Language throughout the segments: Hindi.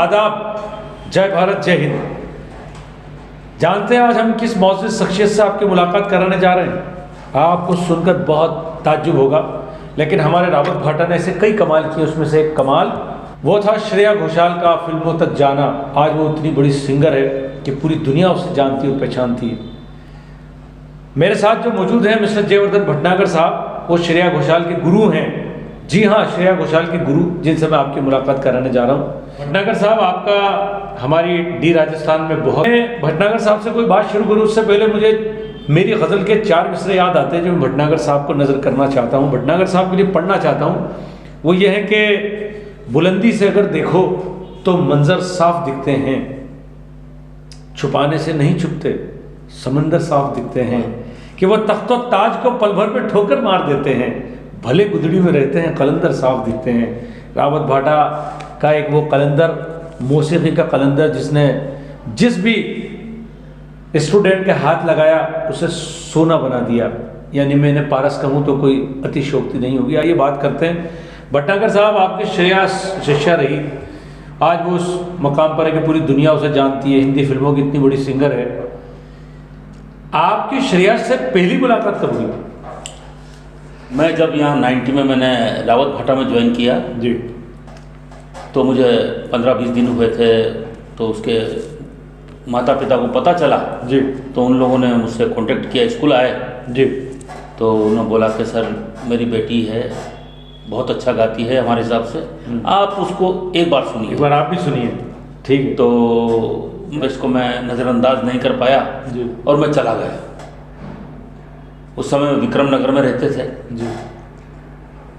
आदाब, जय भारत, जय हिंद। जानते हैं आज हम किस मौजूद शख्सियत से आपकी मुलाकात कराने जा रहे हैं? आपको सुनकर बहुत ताज्जुब होगा, लेकिन हमारे रावत भाटा ने ऐसे कई कमाल किए, उसमें से एक कमाल वो था श्रेया घोषाल का फिल्मों तक जाना। आज वो इतनी बड़ी सिंगर है कि पूरी दुनिया उसे जानती और पहचानती है। मेरे साथ जो मौजूद हैं मिस्टर जयवर्धन भटनागर साहब, वो श्रेया घोषाल के गुरु हैं। जी हाँ, श्रेया घोषाल के गुरु, जिनसे मैं आपकी मुलाकात कराने जा रहा हूँ। भटनागर साहब, आपका हमारी डी राजस्थान में बहुत है। भटनागर साहब से कोई बात शुरू करूँ उससे पहले मुझे मेरी गज़ल के 4 मिसरे याद आते हैं जो मैं भटनागर साहब को नज़र करना चाहता हूँ, भटनागर साहब के लिए पढ़ना चाहता हूँ। वो ये है कि बुलंदी से अगर देखो तो मंजर साफ दिखते हैं, छुपाने से नहीं छुपते समंदर साफ दिखते हैं, कि वो तख्तो ताज को पल भर में ठोकर मार देते हैं, भले गुदड़ी में रहते हैं कलंदर साफ दिखते हैं। रावत भाटा का एक वो कलंदर, मौसीकी का कलंदर, जिसने जिस भी स्टूडेंट के हाथ लगाया उसे सोना बना दिया। यानी मैंने पारस कहूँ तो कोई अतिशयोक्ति नहीं होगी। आइए बात करते हैं। भटनागर साहब, आपकी श्रेया शिष्या रही, आज वो उस मकाम पर है कि पूरी दुनिया उसे जानती है, हिंदी फिल्मों की इतनी बड़ी सिंगर है। आपकी श्रेया से पहली मुलाकात कब हुई? मैं जब यहाँ 90 में मैंने रावत भाटा में ज्वाइन किया जी, तो मुझे 15-20 दिन हुए थे। तो उसके माता पिता को पता चला जी, तो उन लोगों ने मुझसे कांटेक्ट किया, स्कूल आए जी, तो उन्होंने बोला कि सर मेरी बेटी है, बहुत अच्छा गाती है हमारे हिसाब से, आप उसको एक बार सुनिए। एक बार आप भी सुनिए, ठीक है। तो इसको मैं नज़रअंदाज नहीं कर पाया जी, और मैं चला गया। उस समय विक्रम नगर में रहते थे जी,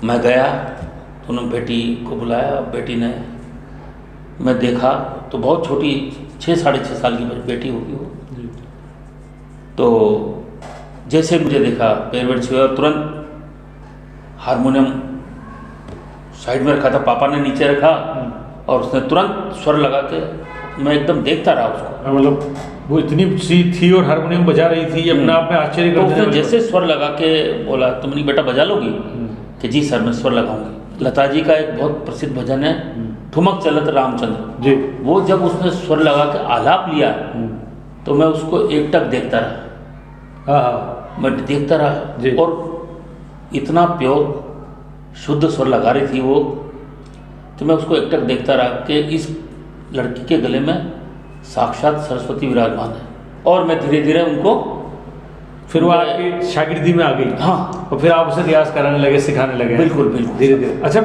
मैं गया तो उन्होंने बेटी को बुलाया। बेटी ने, मैं देखा तो बहुत छोटी 6-6.5 साल की बेटी होगी वो। जी, तो जैसे मुझे देखा पैर वेर छुआ, तुरंत हारमोनियम साइड में रखा था, पापा ने नीचे रखा और उसने तुरंत स्वर लगा के, मैं एकदम देखता रहा उसको। मतलब वो इतनी सी थी और हारमोनियम बजा रही थी, अपने आप में आश्चर्य तो कर उसने देने वाली जैसे स्वर लगा के बोला, तुमने बेटा बजा लोगी? कि जी सर मैं स्वर लगाऊंगी। लता जी का एक बहुत प्रसिद्ध भजन है, ठुमक चलत रामचंद्र जी, वो जब उसने स्वर लगा के आलाप लिया तो मैं उसको एकटक देखता रहा। हाँ, मैं देखता जी। रहा और इतना प्योर शुद्ध स्वर लगा रही थी वो, तो मैं उसको एकटक देखता रहा कि इस लड़की के गले में साक्षात सरस्वती विराजमान है। और मैं धीरे धीरे उनको, फिर वो आपकी शागिर्दी में आ गई। हाँ, और फिर आप उसे रियाज कराने लगे, सिखाने लगे। बिल्कुल बिल्कुल धीरे धीरे। अच्छा,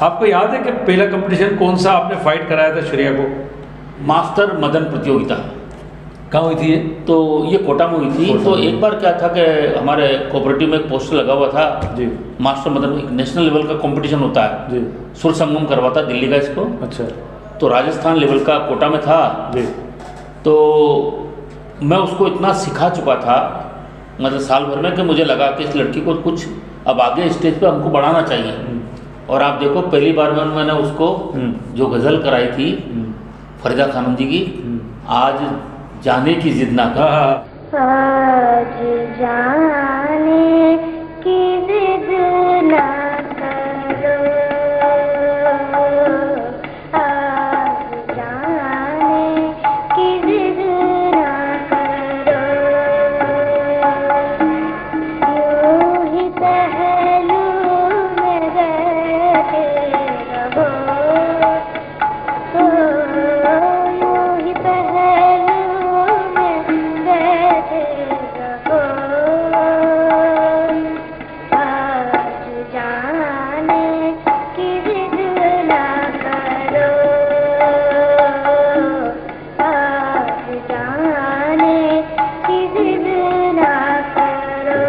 आपको याद है कि पहला कंपटीशन कौन सा आपने फाइट कराया था श्रेया को? मास्टर मदन प्रतियोगिता। कहाँ हुई थी ये? तो ये कोटा में हुई थी। तो एक बार क्या था कि हमारे कोऑपरेटिव में एक पोस्टर लगा हुआ था जी, मास्टर मदन, एक नेशनल लेवल का कंपटीशन होता है जी, सुर संगम करवाता दिल्ली का इसको। अच्छा, तो राजस्थान लेवल का कोटा में था। जी, तो मैं उसको इतना सिखा चुका था मतलब साल भर में, कि मुझे लगा कि इस लड़की को कुछ अब आगे स्टेज पे हमको बढ़ाना चाहिए। और आप देखो पहली बार में मैंने उसको जो गज़ल कराई थी फरीदा खानम जी की, आज जाने की जिद ना कर। आज जाने की जिद ना करो, आज जाने की जिद ना करो, यूं ही पहलू में बैठे रहो, यूं ही पहलू में बैठे रहो, आज जाने की जिद ना करो, आज जाने की जिद ना करो,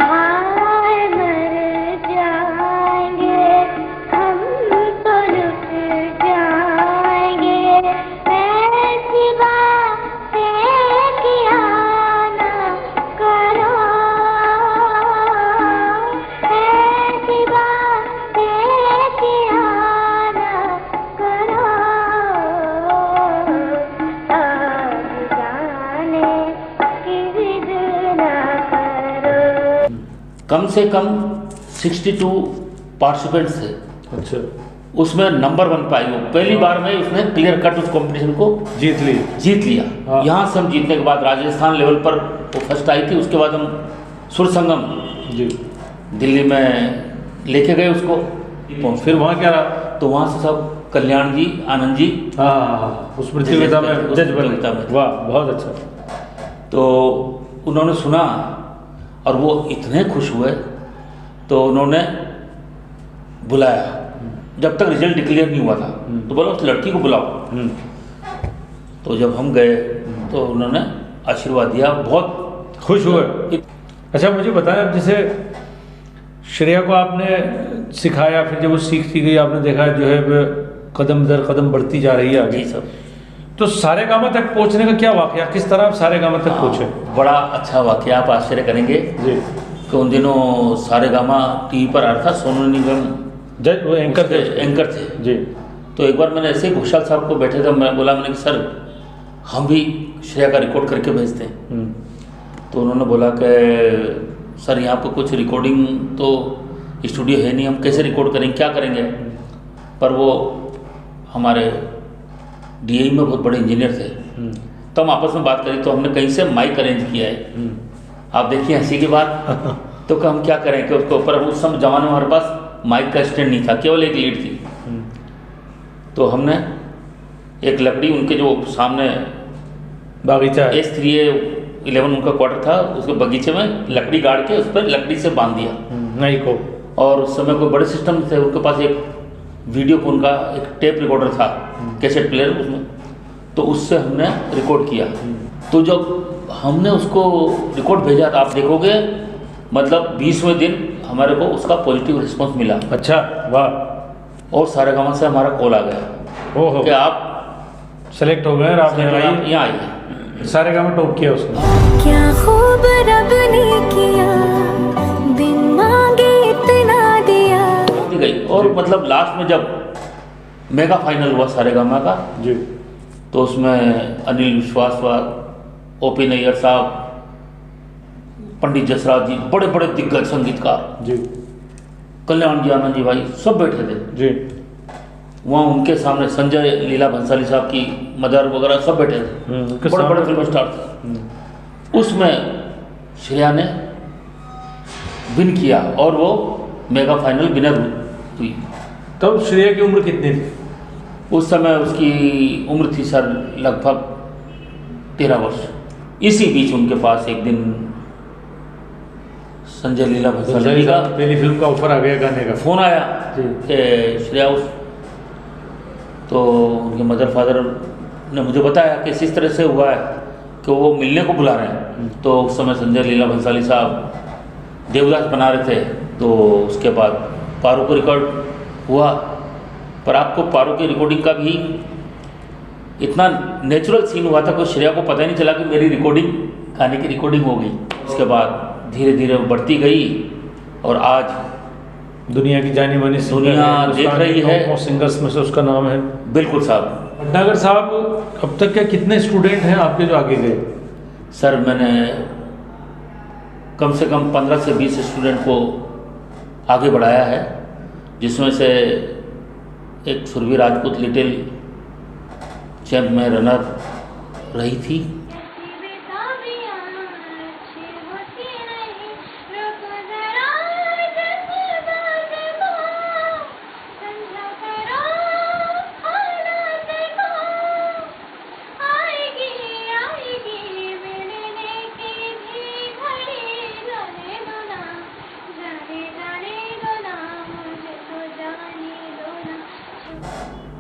हाय मर जाएंगे हम तो लुट जाएंगे, ऐसी बातें किया ना करो, ऐसी बातें किया ना करो, आज जाने की जिद ना करो। कम से कम 62 पार्टिसिपेंट्स थे। अच्छा, उसमें नंबर 1 पाई। वो पहली बार में उसने क्लियर कट उस कंपटीशन को जीत ली। जीत लिया। हाँ। यहाँ से हम जीतने के बाद राजस्थान लेवल पर वो फर्स्ट आई थी। उसके बाद हम सुर संगम जी। दिल्ली में लेके गए उसको। फिर वहाँ क्या रहा? तो वहाँ से सब कल्याण जी, आनंद जी, हाँ, उस प्रतियोगिता में उस जज प्रतियोगिता बने। में। वाह, बहुत अच्छा। तो उन्होंने सुना और वो इतने खुश हुए तो उन्होंने बुलाया। जब तक रिजल्ट डिक्लेयर नहीं हुआ था तो बोला उस लड़की को बुलाओ। तो जब हम गए तो उन्होंने आशीर्वाद दिया, बहुत खुश हुए। अच्छा, मुझे बताएं, अब जैसे श्रेया को आपने सिखाया, फिर जब वो सीखती गई, आपने देखा जो है वो कदम दर कदम बढ़ती जा रही है आगे। जी सब। तो सारेगामा तक पहुंचने का क्या वाकया, किस तरह आप सारेगामा तक पहुंचे? बड़ा अच्छा वाकया, आप आश्चर्य करेंगे जी। कि उन दिनों सारेगामा टीवी पर आ रहा था, सोनू निगम जज वो एंकर थे। एंकर थे जी। तो एक बार मैंने ऐसे ही घोषाल साहब को बैठे थे, मैं बोला, मैंने कि सर हम भी श्रेया का रिकॉर्ड करके भेजते हैं। तो उन्होंने बोला कि सर यहाँ पर कुछ रिकॉर्डिंग तो स्टूडियो है नहीं, हम कैसे रिकॉर्ड करेंगे, क्या करेंगे। पर वो हमारे डीआई में बहुत बड़े इंजीनियर थे। तो हम आपस में बात करी तो हमने कहीं से माइक अरेंज किया है। आप देखिए हंसी की बात। तो कि हम क्या करें कि उसके ऊपर, उस समय जमाने में हमारे पास माइक का स्टैंड नहीं था, केवल एक लीड थी। तो हमने एक लकड़ी, उनके जो सामने बागीचा है, S3A11 उनका क्वार्टर था, उसके बगीचे में लकड़ी गाड़ के उस पर लकड़ी से बांध दिया। नहीं को। और उस समय कोई बड़े सिस्टम थे, उनके पास एक वीडियो फोन का एक टेप रिकॉर्डर था, कैसेट प्लेयर उसमें। तो उससे हमने रिकॉर्ड किया। तो जब हमने उसको रिकॉर्ड भेजा तो आप देखोगे, मतलब 20वें दिन हमारे को उसका पॉजिटिव रिस्पांस मिला। अच्छा, वाह। और सारेगामा से हमारा कॉल आ गया ओहो, कि आप सेलेक्ट हो गए और आपने यहाँ आइए। सारेगामा टॉप किया उसने। क्या खूब रब ने किया, बिन मांगे इतना दिया। गई। और मतलब लास्ट में जब मेगा फाइनल हुआ सारेगामा का जी, तो उसमें अनिल विश्वास हुआ, ओपी नैयर साहब, पंडित जसराज जी, बड़े बड़े दिग्गज संगीतकार, जी, कल्याण जी, आनंद जी भाई, सब बैठे थे जी। वहाँ। उनके सामने संजय लीला भंसाली साहब की मदर वगैरह सब बैठे थे, बड़े बड़े फिल्म स्टार थे। उसमें श्रेया ने विन किया और वो मेगा फाइनल विनर हुई। तब श्रेया की उम्र कितनी थी? उस समय उसकी उम्र थी सर लगभग 13 वर्ष। इसी बीच उनके पास एक दिन संजय लीला भंसाली का पहली फिल्म का ऑफर आ गया गाने का। फ़ोन आया जी। कि श्रेया उस, तो उनके मदर फादर ने मुझे बताया कि इस तरह से हुआ है कि वो मिलने को बुला रहे हैं। तो उस समय संजय लीला भंसाली साहब देवदास बना रहे थे। तो उसके बाद पारो को रिकॉर्ड हुआ। पर आपको पारो की रिकॉर्डिंग का भी इतना नेचुरल सीन हुआ था कि श्रेया को पता ही नहीं चला कि मेरी रिकॉर्डिंग, गाने की रिकॉर्डिंग हो गई। उसके बाद धीरे धीरे बढ़ती गई और आज दुनिया की जानी मानी दुनिया देख रही है। सिंगर्स में से उसका नाम है। बिल्कुल साहब। भटनागर साहब, अब तक क्या कितने स्टूडेंट हैं आपके जो आगे गए? सर मैंने कम से कम 15 से 20 स्टूडेंट को आगे बढ़ाया है, जिसमें से एक सुरभि राजपूत लिटिल चैंप में रनर रही थी।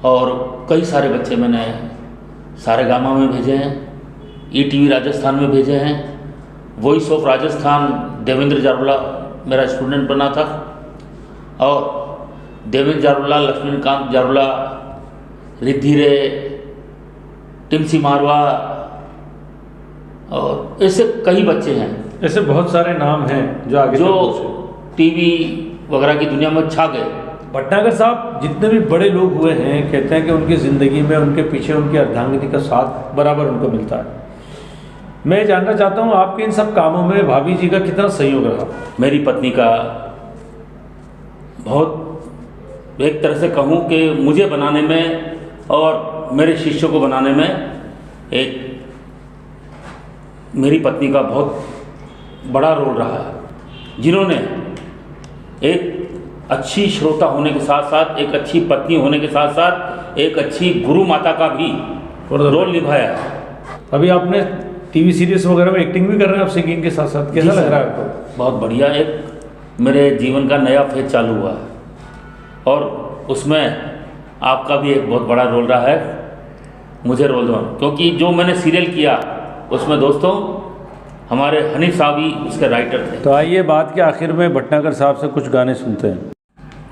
और कई सारे बच्चे मैंने सारेगामा में भेजे हैं, ETV राजस्थान में भेजे हैं, वॉइस ऑफ राजस्थान देवेंद्र जारवाला मेरा स्टूडेंट बना था। और देवेंद्र जारवाला, लक्ष्मीकांत जारवाला, रिद्धि रे, टिमसी मारवा और ऐसे कई बच्चे हैं। ऐसे बहुत सारे नाम हैं जो आगे जो तक पहुंचे। टीवी वगैरह की दुनिया में छा गए। भटनागर साहब, जितने भी बड़े लोग हुए हैं कहते हैं कि उनकी ज़िंदगी में उनके पीछे उनकी अर्धांगिनी का साथ बराबर उनको मिलता है। मैं जानना चाहता हूँ आपके इन सब कामों में भाभी जी का कितना सहयोग रहा? मेरी पत्नी का बहुत एक तरह से कहूँ कि मुझे बनाने में और मेरे शिष्यों को बनाने में एक मेरी पत्नी का बहुत बड़ा रोल रहा है, जिन्होंने एक अच्छी श्रोता होने के साथ साथ, एक अच्छी पत्नी होने के साथ साथ एक अच्छी गुरु माता का भी रोल निभाया। अभी आपने टीवी सीरीज वगैरह में एक्टिंग भी कर रहे हैं आप सिंगिंग के साथ साथ, कैसा लग रहा है आपको? बहुत बढ़िया, एक मेरे जीवन का नया फेज चालू हुआ है और उसमें आपका भी एक बहुत बड़ा रोल रहा है। मुझे रोल दो, क्योंकि जो मैंने सीरियल किया उसमें दोस्तों हमारे हनीफ साहब ही उसके राइटर थे। तो आइए बात के आखिर में भटनागर साहब से कुछ गाने सुनते हैं।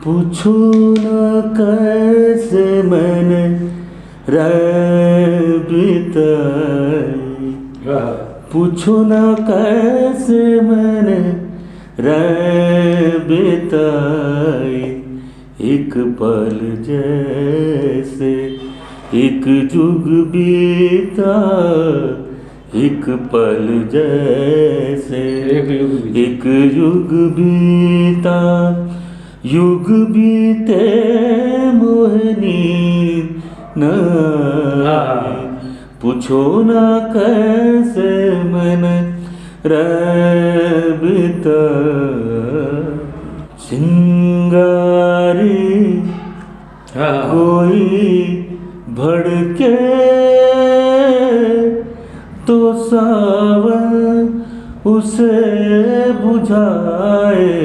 पूछो न कैसे मैंने रात बिताई, पूछो न कैसे मैंने रात बिताई, एक पल जैसे एक जुग बीता, एक पल जैसे एक युग बीता, युग बीते मोहनी न पूछो ना कैसे मैंने रात बिताई, चिंगारी कोई भड़के तो सावन उसे बुझाए,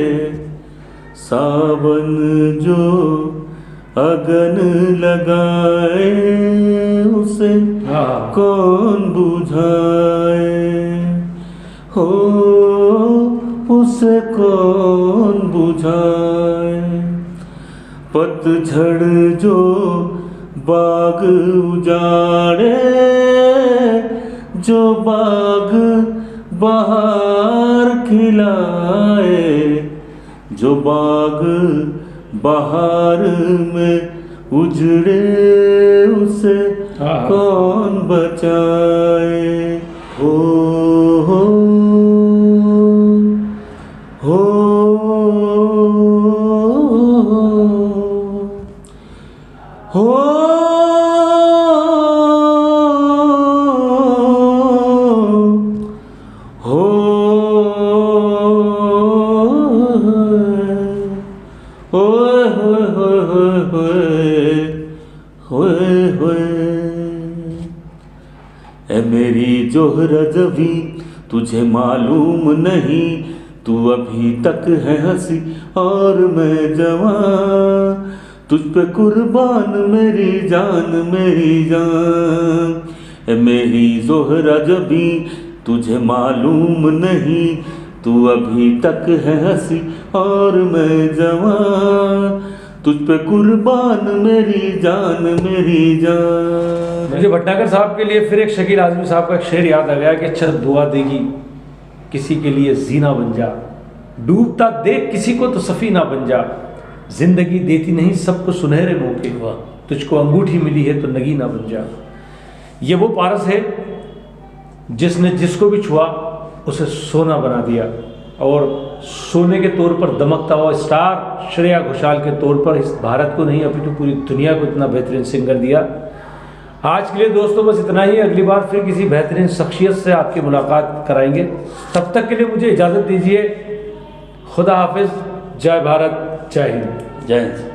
सावन जो अगन लगाए उसे कौन बुझाए, हो उसे कौन बुझाए, पतझड़ जो बाग उजाड़े, जो बाग बहार खिलाए, जो बाग बहार में उजड़े उसे कौन बचाए, हो हो हो हो मेरी जोहरा जबी तुझे मालूम नहीं, तू अभी तक है हंसी और मैं जवान, तुझ पे कुर्बान मेरी जान मेरी जान। मेरी जोहरा जबी तुझे मालूम नहीं, तू अभी तक है हंसी और मैं जवान, तुझ पे कुर्बान मेरी जान मेरी जान। मुझे भटनागर साहब के लिए फिर एक शकील आजमी साहब का एक शेर याद आ गया कि चल दुआ देगी किसी के लिए जीना बन जा, डूबता देख किसी को तो सफीना बन जा, जिंदगी देती नहीं सबको सुनहरे मौके, तुझको अंगूठी मिली है तो नगीना बन जा। ये वो पारस है जिसने जिसको भी छुआ उसे सोना बना दिया और सोने के तौर पर दमकता हुआ स्टार श्रेया घोषाल के तौर पर इस भारत को नहीं अपितु पूरी दुनिया को इतना बेहतरीन सिंगर दिया। आज के लिए दोस्तों बस इतना ही, अगली बार फिर किसी बेहतरीन शख्सियत से आपकी मुलाकात कराएंगे। तब तक के लिए मुझे इजाज़त दीजिए। खुदा हाफिज, जय भारत, जय हिंद। जय हिंद।